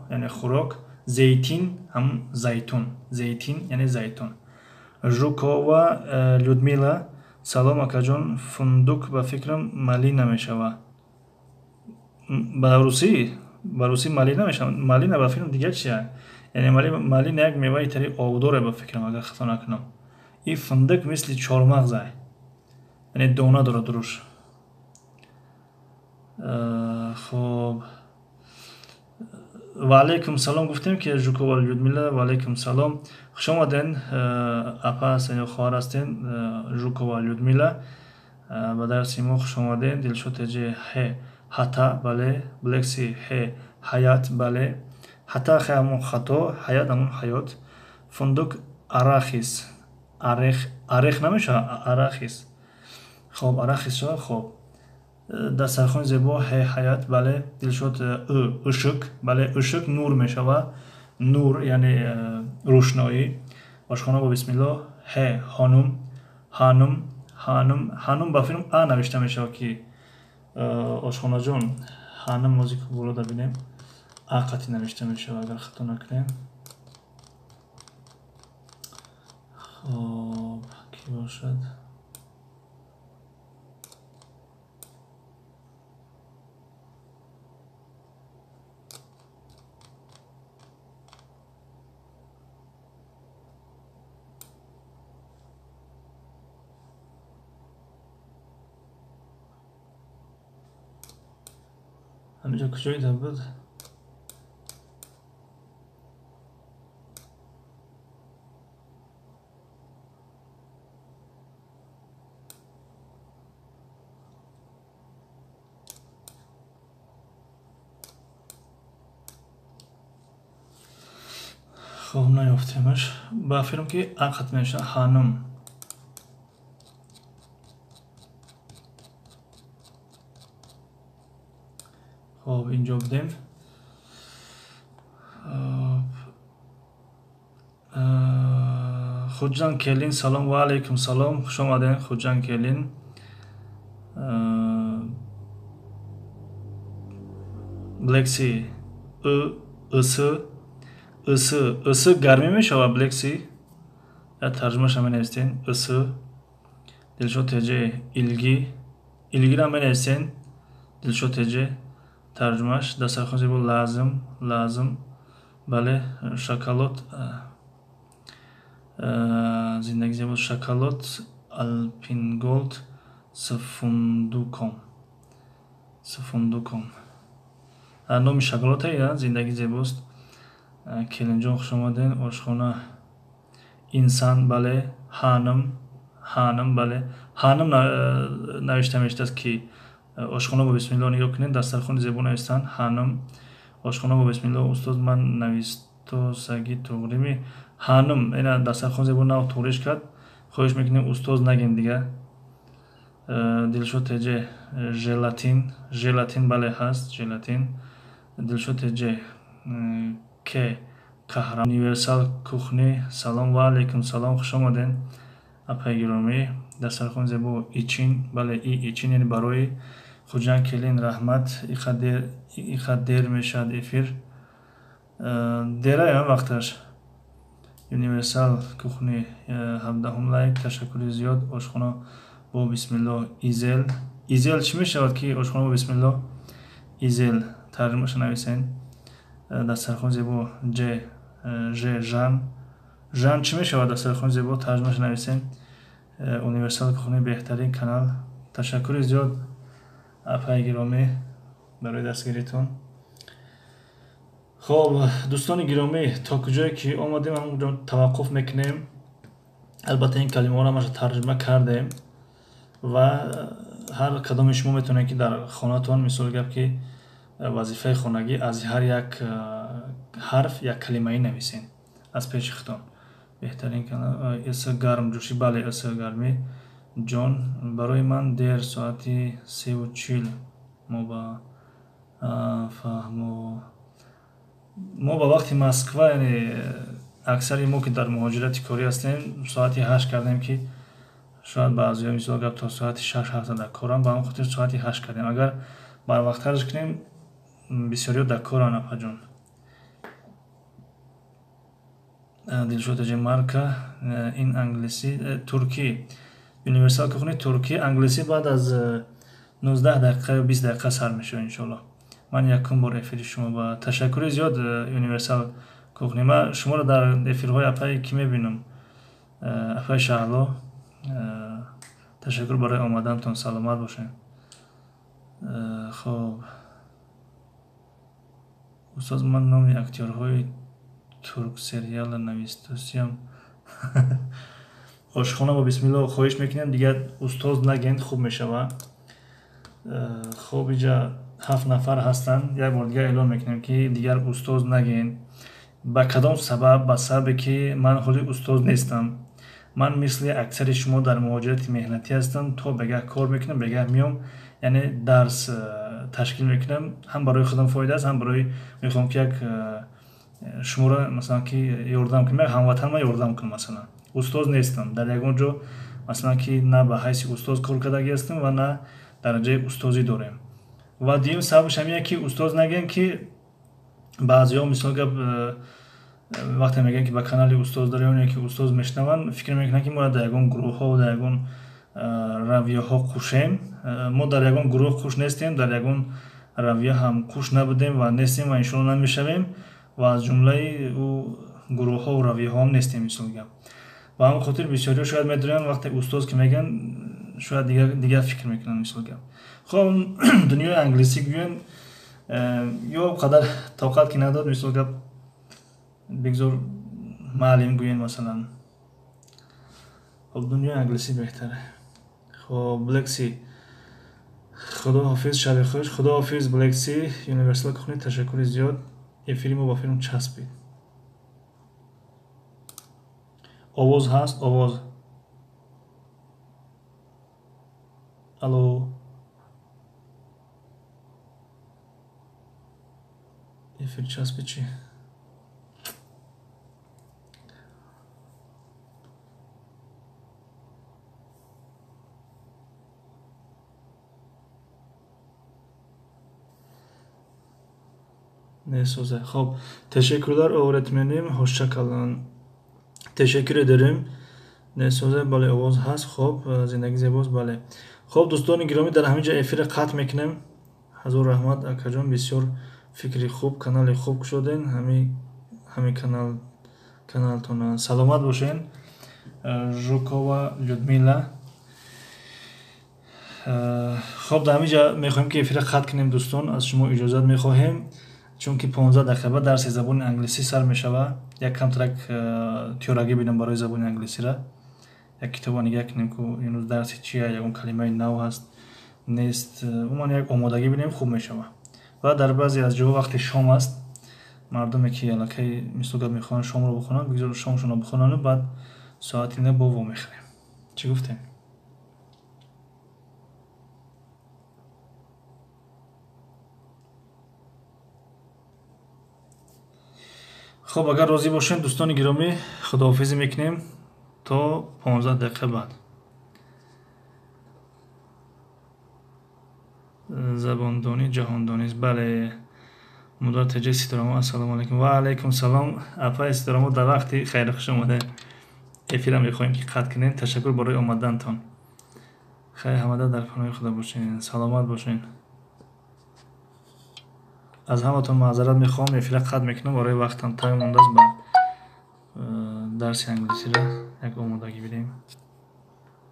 A: яъне хӯрок. Зейтин ҳамун зайтун. Зейтин яъне зайтун. Жукова Людмила. Салом акаҷон, фундук ба фикрам малина мешавад. Ба русӣ малина мешавад. Малина ба фикрам дигар чия? Яъне малина як меваи тари обдоре ба фикрам, агар хато накунам. И фундук мисли чормағзай. Яъне дона дорад руш. Хоб. Ва алейкум салом гуфтем ки Жукова Людмила. Ва алейкум салом. Хуш омаден. Апа ҳастен ё хоҳар ҳастен? Жукова Людмила. Ба дарси мо хуш омаден. Дилшод ҳеҷе ҳе ҳата, бале. Блекси ҳе ҳаят, бале. ҳата хе ҳамон хато, ҳаят ҳамон ҳаёт. Фундук арахис. Арех намешавад? Арахис. Хоб, арахис шавад. Хоб. Дастархони зебо ҳе ҳаят, бале. Дилшод ӯшук, бале. Ӯшук нур мешавад. Нур яъне рӯшноӣ. Ошхона бо бисмиллоҳ ҳе ҳанум ба филм а навишта мешавад ки ошхонаҷон ҳанум музика болода бинем. А қати навишта мешавад, агар хато накунем. Хоб, ки бошад? ҳаминҷо куҷоида буд? хоб, наёфтемаш. Ба филм ки ақат мешавад. ҳанум. хоб, инҷо будем. хуҷан келин салом. Ва алейкум салом. хуш омаден хуҷан келин. блекси ысы гармӣ мешавад. Блекси я тарҷумаша менавистен. ысы. Дилшод ҳеҷе илгира менавистен. Дилшод ҳеҷе тарҷумаш. Дастархон зебо лазм, бале. Шоколад, зиндаги зебо шоколад алпинголд с фундуком. номи шоколаде зиндаги зебост. Келинҷон хуш омаден. Ошхона инсан, бале. ҳанум, бале. ҳанум навишта мешавад ки ошхона бо бисмиллоҳ нигоҳ кунед. Дастархони зебо навистан. ҳанум. Ошхона бо бисмиллоҳ. Устоз ман навистосаги туғрими. ҳанум ина дастархон зебо нав туғриш кард. хоҳиш мекунем устоз нагем дигар. Дилшод теҷе желатин бале ҳаст желатин. Дилшод теҷе ке қаҳрам универсал кухни салом ва алейкум салом хуш омаден апаи гиромӣ дастархони зебо ичин бале ичин яъне барои хуҷан келин раҳмат иқад дер мешавад эфир дера ям вақташ универсал кухни 17 лайк ташаккури зиёд ошхона бо бисмилло изел чӣ мешавад ки ошхона бо бисмилло изел тарҷимаша нависен дастархони зебо жан чӣ мешавад дастархони зебо тарҷимаша нависен универсал кухни беҳтарин канал ташаккури зиёд апаи гиромӣ барои дастгиритон. хоб дӯстони гиромӣ то куҷое ки омадем ҳамонҷо таваққуф мекунем. албатта ин калимаҳоро ҳамаша тарҷима кардем ва ҳар кадоми шумо метавонед ки дар хонатон мисоли гап ки вазифаи хонагӣ аз ҳар як ҳарф як калимаи нависен аз пеши худтон беҳтарин канал иса гарм ҷӯшӣ бале иса гармӣ ҷон барои ман дер соати 3:40 мо ба вақти Москва яъне аксари мо ки дар муҳоҷирати корӣ ҳастем соати 8 кардем ки шояд баъзеҳо мисол гап то соати 6-7 дар корам ба ҳамин хотир соати 8 кардем агар барвақттараш кунем бисёриҳо дар коранд апаҷон. Дилшод теҷе марка ин англисӣ туркӣ универсал кухни туркӣ англисӣ баъд аз 19 дақиқа ё 20 дақиқа сар мешавад иншоалло. ман якум бор эфири шумо ба ташаккури зиёд универсал кухни ман шуморо дар эфирҳои апаи кӣ мебинам апаи шаҳло ташаккур барои омадантон саломат бошед. хоб устоз ман номи актёрҳои турксериала навистусиям ошхона бо бисмилло хоҳиш мекунем дигар устоз нагӯед хуб мешавад. хоб иҷа 7 нафар ҳастанд як бор дигар эълон мекунем ки дигар устоз нагӯед ба кадом сабаб ба сабабе ки ман ҳоли устоз нестам. ман мисли аксари шумо дар муҳоҷирати меҳнатӣ ҳастам то бегоҳ кор мекунам бегоҳ меом яъне дарс ташкил мекунам ҳам барои худам фоида аст ҳам барои мехоҳам ки як шуморо масалан ки ёрдам кунам як ҳамватанма ёрдам кунам масалан устоз нестам дар ягон ҷо масалан ки на ба ҳайси устоз коркардагӣ ҳастам ва на дараҷаи устозӣ дорем ва дуюм сабабаш ҳамин ки устоз нагӯем ки баъзеҳо мисол гап вақте мегӯям ки ба канали устоз дорем ё ки устоз мешунаванд фикр мекунанд ки мо дар ягон гурӯҳҳо дар ягон равияҳо қушем. мо дар ягон гурӯҳ қуш нестем дар ягон равия ҳам қуш набудем ва нестем ва иншоалло намешавем ва аз ҷумлаи ӯ гурӯҳҳо ва равияҳоам нестем мисол гап ба ҳамин хотир бисёриҳо шояд медонанд вақте устоз ки мегӯянд шояд дигар фикр мекунанд мисол гап. хоб дунёи англисӣ гӯем ё қадар тоқат ки надод мисол гап бигзор маълим гӯен масалан хоб дунёи англисӣ беҳтаре. хоб блекси худоҳофиз шаби хуш худоҳофиз блекси универсал кухни ташаккури зиёд эфири мо ба филм часпид. овоз ҳаст овоз алло эфир часпид чӣ несоза. хоб ташаккурлар оретменем ҳошчакалан ташаккур дорем несоза бале овоз ҳаст. хоб зиндагӣ зебост бале. хоб дӯстони гиромӣ дар ҳамин ҷо эфиро қатъ мекунем. ҳазор раҳмат акаҷон бисёр фикри хуб канали хуб кушоден ҳамин каналтон саломат бошен. жукова людмила хоб дар ҳамин ҷо мехоҳем ки эфиро қатъ кунем дӯстон аз шумо иҷозат мехоҳем чунки 15 дақиқа дарси забони англисӣ сар мешавад як камтарак тиёрагӣ бинам барои забони англисира як китобро нигоҳ кунем ки имрӯз дарси чия ягон калимаи нав ҳаст нест умуман як омодагӣ бинем хуб мешавад ва дар баъзе аз ҷоҳо вақти шом аст мардуме ки аллакай мисол гап мехоҳанд шомро бихӯранд бигзор шомшонро бихӯрану баъд соати на бо вомехӯрем. чӣ гуфтем? خب اگر راضی باشین دوستان گرامی خداحافظی میکنیم تا 15 دقیقه بعد. زباندانی جهاندانی است. بله مدار تجه سیتراما السلام علیکم. و علیکم سلام اپا سیتراما در وقتی خیر خوش اومده. افیرم میخوایم که قطع کنین. تشکر برای آمدنتان. خیر همه در پناه خدا باشین. سلامت باشین. از همتون معذرت میخوام. افیرم قطع میکنم برای وقتم تایم مونده است. درس انگلیسی را یک آمادگی بدیم.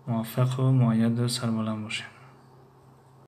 A: موفق و مؤید و سربلند باشین.